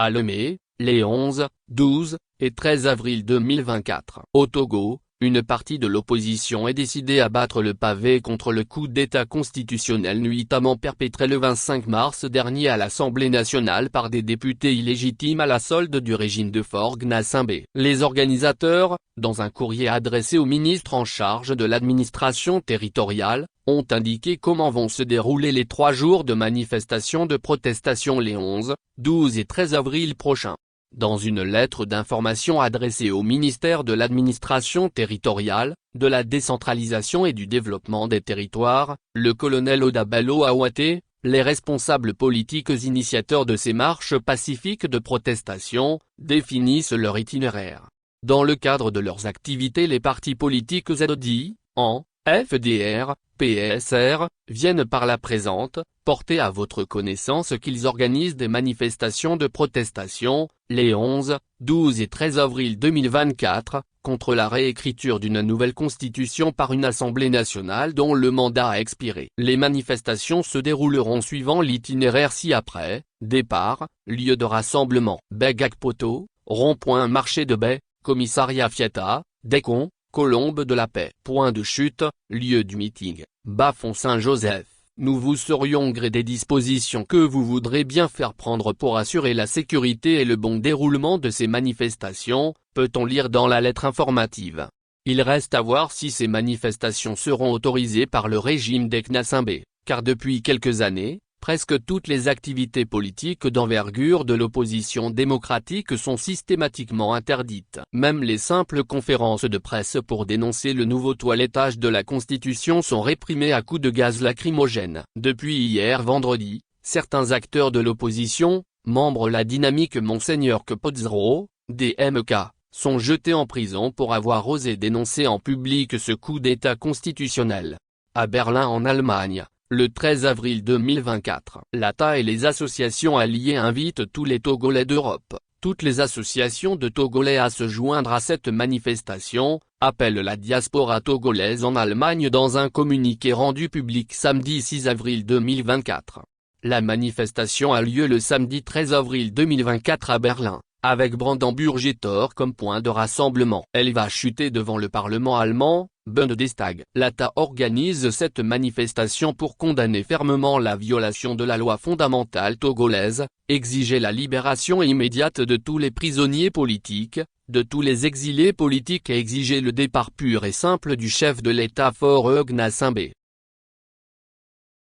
à Lomé, les 11, 12 et 13 avril 2024. Au Togo, une partie de l'opposition est décidée à battre le pavé contre le coup d'État constitutionnel nuitamment perpétré le 25 mars dernier à l'Assemblée nationale par des députés illégitimes à la solde du régime de Faure Gnassingbé. Les organisateurs, dans un courrier adressé au ministre en charge de l'administration territoriale, ont indiqué comment vont se dérouler les 3 jours de manifestation de protestation les 11, 12 et 13 avril prochains. Dans une lettre d'information adressée au ministère de l'Administration territoriale, de la décentralisation et du développement des territoires, le colonel Oda Bello Awate, les responsables politiques initiateurs de ces marches pacifiques de protestation, définissent leur itinéraire. Dans le cadre de leurs activités, les partis politiques ZODI, AN, FDR, PSR, viennent par la présente, porter à votre connaissance qu'ils organisent des manifestations de protestation, les 11, 12 et 13 avril 2024, contre la réécriture d'une nouvelle constitution par une Assemblée nationale dont le mandat a expiré. Les manifestations se dérouleront suivant l'itinéraire ci-après: départ, lieu de rassemblement, Baie-Gagpoto, rond-point marché de Baie, commissariat Fieta, Décon, Colombe de la Paix. Point de chute, lieu du meeting, Bas-Fond-Saint-Joseph. Nous vous serions gré des dispositions que vous voudrez bien faire prendre pour assurer la sécurité et le bon déroulement de ces manifestations, peut-on lire dans la lettre informative. Il reste à voir si ces manifestations seront autorisées par le régime des Gnassingbé, car depuis quelques années, presque toutes les activités politiques d'envergure de l'opposition démocratique sont systématiquement interdites. Même les simples conférences de presse pour dénoncer le nouveau toilettage de la Constitution sont réprimées à coups de gaz lacrymogène. Depuis hier vendredi, certains acteurs de l'opposition, membres la dynamique Monseigneur Capozzaro, DMK, sont jetés en prison pour avoir osé dénoncer en public ce coup d'État constitutionnel. À Berlin en Allemagne, le 13 avril 2024, l'ATA et les associations alliées invitent tous les Togolais d'Europe, toutes les associations de Togolais à se joindre à cette manifestation, appelle la diaspora togolaise en Allemagne dans un communiqué rendu public samedi 6 avril 2024. La manifestation a lieu le samedi 13 avril 2024 à Berlin, avec Brandenburg-Tor comme point de rassemblement. Elle va chuter devant le Parlement allemand, Bundestag. L'ATA organise cette manifestation pour condamner fermement la violation de la loi fondamentale togolaise, exiger la libération immédiate de tous les prisonniers politiques, de tous les exilés politiques et exiger le départ pur et simple du chef de l'État Faure Gnassingbé.